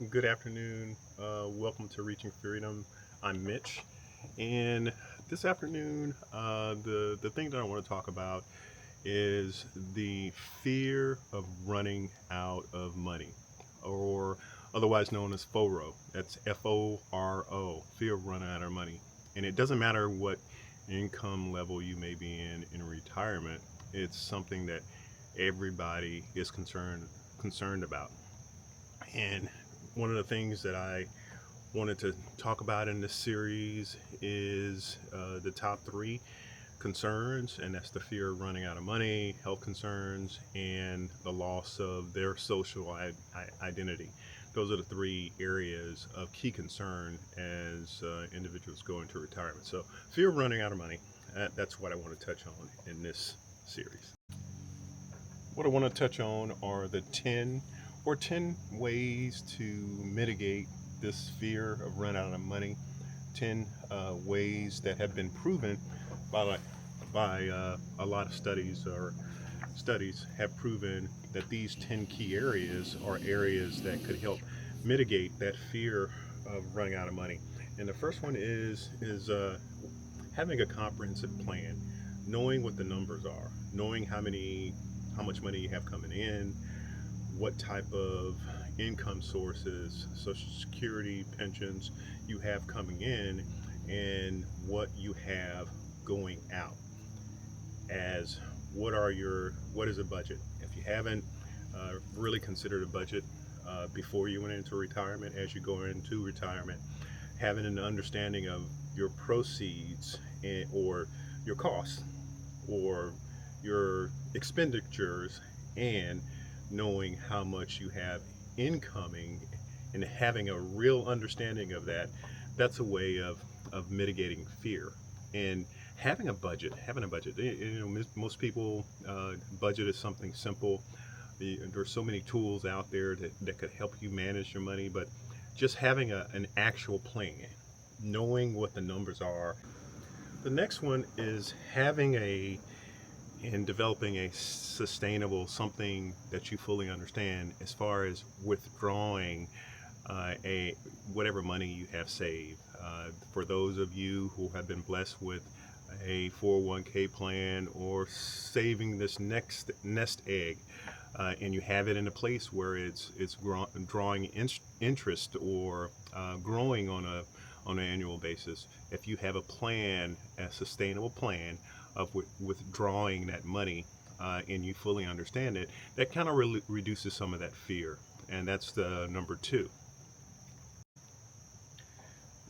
Good afternoon. Welcome to Reaching Freedom. I'm Mitch, and this afternoon, the thing that I want to talk about is the fear of running out of money, or otherwise known as FORO. That's FORO, fear of running out of money. And it doesn't matter what income level you may be in retirement. It's something that everybody is concerned about. And one of the things that I wanted to talk about in this series is the top three concerns, and that's the fear of running out of money, health concerns, and the loss of their social identity. Those are the three areas of key concern as individuals go into retirement. So, fear of running out of money, that's what I want to touch on in this series. What I want to touch on are the 10 ways to mitigate this fear of running out of money. 10 ways that have been proven by a lot of studies have proven that these 10 key areas are areas that could help mitigate that fear of running out of money. And the first one is having a comprehensive plan, knowing what the numbers are, knowing how much money you have coming in, what type of income sources, Social Security, pensions you have coming in, and what you have going out. As what is a budget? If you haven't really considered a budget before you went into retirement, as you go into retirement, having an understanding of your proceeds or your costs or your expenditures, and knowing how much you have incoming and having a real understanding of that, that's a way of mitigating fear. And having a budget, most people, budget is something simple. There's so many tools out there that could help you manage your money, but just having an actual plan, knowing what the numbers are. The next one is having and developing a sustainable something that you fully understand as far as withdrawing a whatever money you have saved. For those of you who have been blessed with a 401k plan or saving this next nest egg, and you have it in a place where it's drawing interest or growing on an annual basis. If you have a sustainable plan of withdrawing that money, and you fully understand it, that kind of reduces some of that fear. And that's the number two.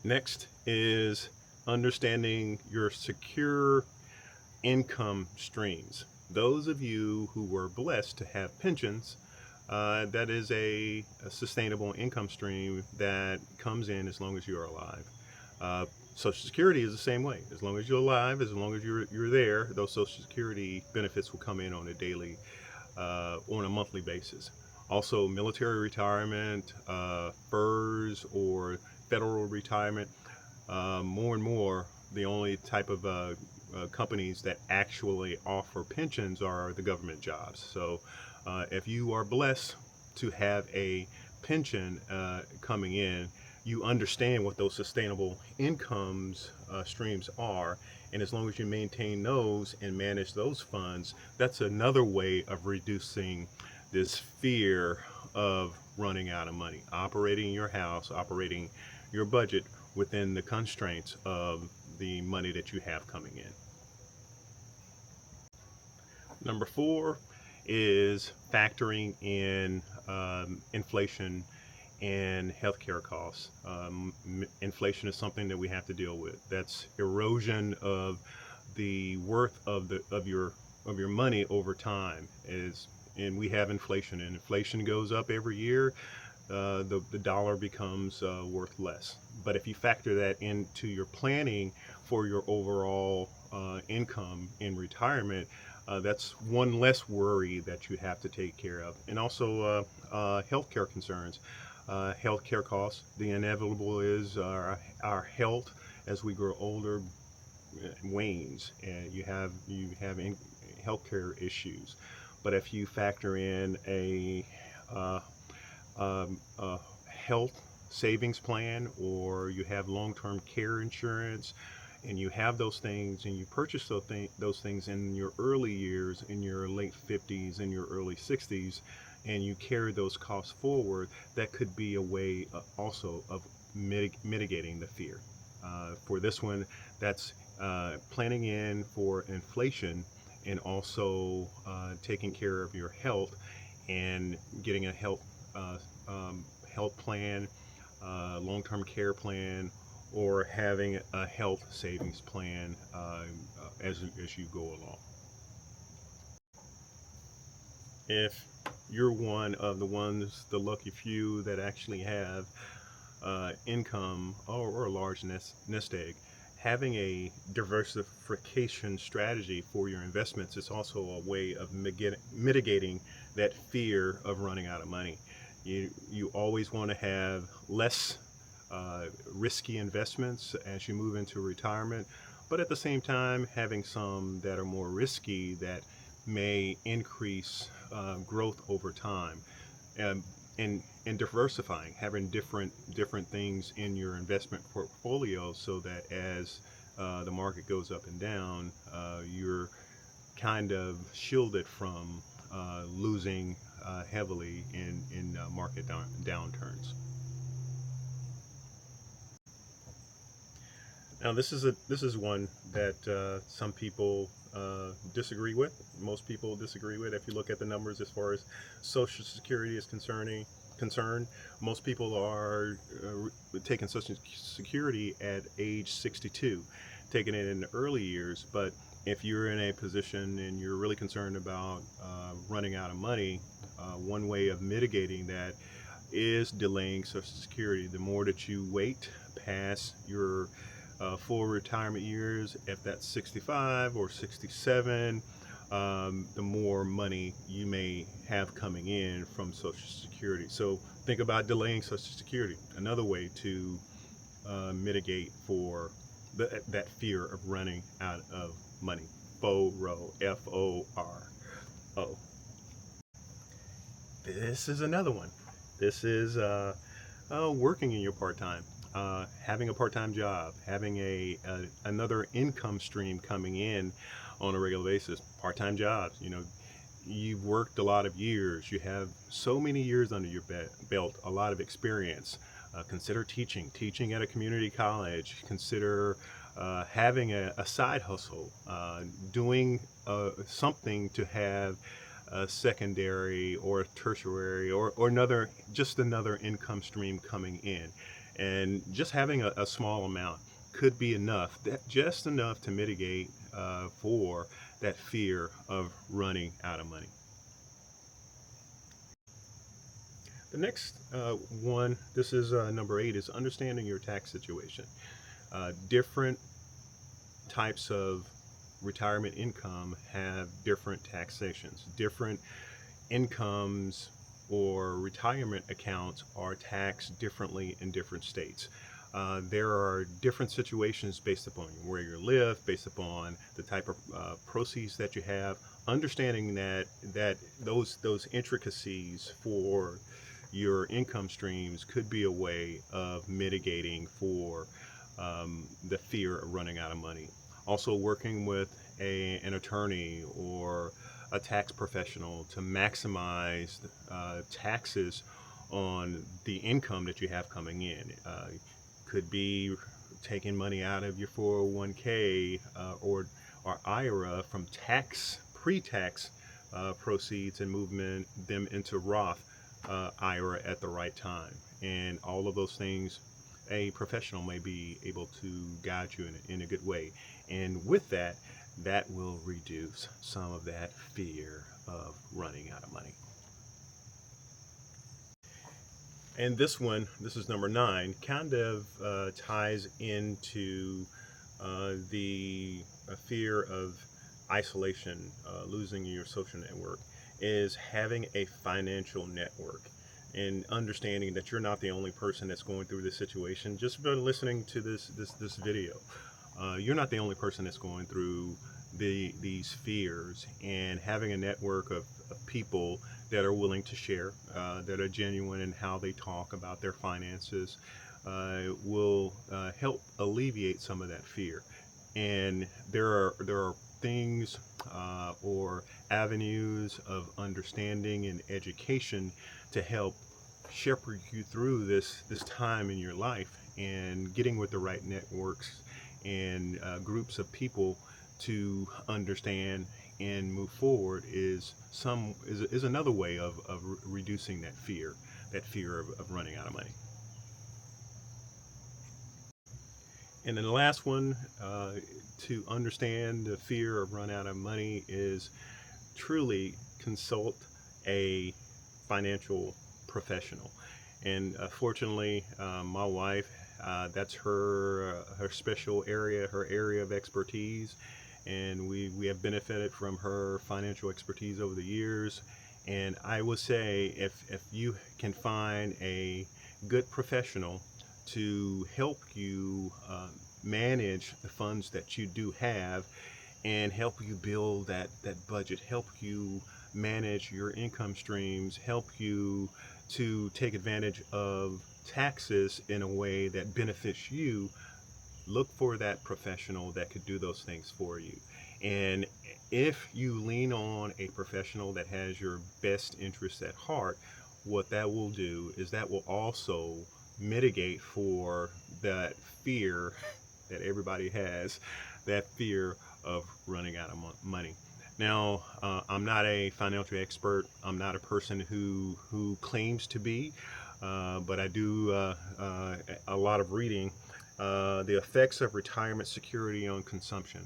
Next is understanding your secure income streams. Those of you who were blessed to have pensions, that is a sustainable income stream that comes in as long as you are alive. Social Security is the same way. As long as you're alive, as long as you're there, those Social Security benefits will come in on a daily, on a monthly basis. Also, military retirement, FERS, or federal retirement. More and more, the only type of companies that actually offer pensions are the government jobs. So, if you are blessed to have a pension coming in, you understand what those sustainable incomes streams are, and as long as you maintain those and manage those funds, that's another way of reducing this fear of running out of money. Operating your house, operating your budget within the constraints of the money that you have coming in. Number four is factoring in inflation and healthcare costs. Inflation is something that we have to deal with. That's erosion of the worth of your money over time. And we have inflation, and inflation goes up every year. The dollar becomes worth less. But if you factor that into your planning for your overall income in retirement, that's one less worry that you have to take care of. And also healthcare concerns, healthcare costs. The inevitable is our health as we grow older wanes, and you have healthcare issues. But if you factor in a health savings plan, or you have long-term care insurance, and you have those things, and you purchase those things in your early years, in your late 50s, in your early 60s, and you carry those costs forward, that could be a way also of mitigating the fear. For this one, that's planning in for inflation, and also taking care of your health and getting a uh, health plan, long-term care plan, or having a health savings plan as you go along. If you're one of the lucky few that actually have income, or a large nest egg, having a diversification strategy for your investments is also a way of mitigating that fear of running out of money. You always want to have less risky investments as you move into retirement, but at the same time having some that are more risky that may increase growth over time. And and diversifying, having different things in your investment portfolio, so that as the market goes up and down, you're kind of shielded from losing heavily in market downturns. Now, this is one that some people disagree with. Most people disagree with. If you look at the numbers as far as Social Security is concerned, most people are taking Social Security at age 62, taking it in the early years. But if you're in a position and you're really concerned about running out of money, one way of mitigating that is delaying Social Security. The more that you wait past your full retirement years, if that's 65 or 67, the more money you may have coming in from Social Security. So think about delaying Social Security. Another way to mitigate for that fear of running out of money. FORO, FORO. This is another one. This is working in your part-time, having a part-time job, having another income stream coming in on a regular basis. Part-time jobs, you've worked a lot of years. You have so many years under your belt, a lot of experience. Consider teaching at a community college. Consider having a side hustle, doing something to have a secondary or a tertiary or just another income stream coming in. And just having a small amount could be enough, just enough to mitigate for that fear of running out of money. The next one, this is number 8, is understanding your tax situation. Different types of retirement income have different taxations. Different incomes or retirement accounts are taxed differently in different states. There are different situations based upon where you live, based upon the type of proceeds that you have. Understanding that those intricacies for your income streams could be a way of mitigating for the fear of running out of money. Also working with an attorney or a tax professional to maximize taxes on the income that you have coming in. Could be taking money out of your 401k or IRA from pre-tax proceeds and moving them into Roth IRA at the right time. And all of those things, a professional may be able to guide you in a good way. And with that will reduce some of that fear of running out of money. And this is number 9, kind of ties into the fear of isolation, losing your social network, is having a financial network and understanding that you're not the only person that's going through this situation. Just by listening to this video, you're not the only person that's going through these fears, and having a network of of people that are willing to share, that are genuine in how they talk about their finances, will help alleviate some of that fear. And there are things or avenues of understanding and education to help shepherd you through this time in your life, and getting with the right networks and groups of people to understand and move forward is another way of reducing that fear of running out of money. And then the last one, to understand the fear of run out of money, is truly consult a financial professional. And fortunately, my wife, that's her special area, her area of expertise, and we have benefited from her financial expertise over the years. And I would say, if you can find a good professional to help you manage the funds that you do have, and help you build that budget, help you manage your income streams, help you to take advantage of taxes in a way that benefits you, look for that professional that could do those things for you. And if you lean on a professional that has your best interests at heart, what that will do is that will also mitigate for that fear that everybody has, that fear of running out of money. Now, I'm not a financial expert. I'm not a person who claims to be, but I do a lot of reading. The effects of retirement security on consumption,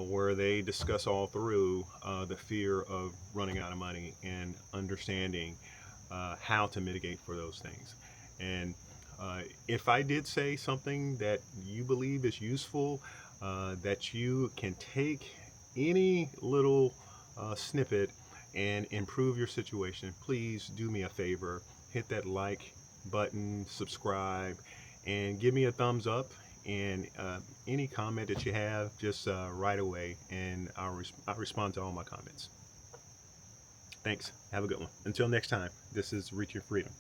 where they discuss all through the fear of running out of money and understanding how to mitigate for those things. And if I did say something that you believe is useful, that you can take any little snippet and improve your situation, please do me a favor, hit that like button, subscribe, and give me a thumbs up. And any comment that you have, just right away, and I'll respond to all my comments. Thanks. Have a good one. Until next time, this is Reach Your Freedom.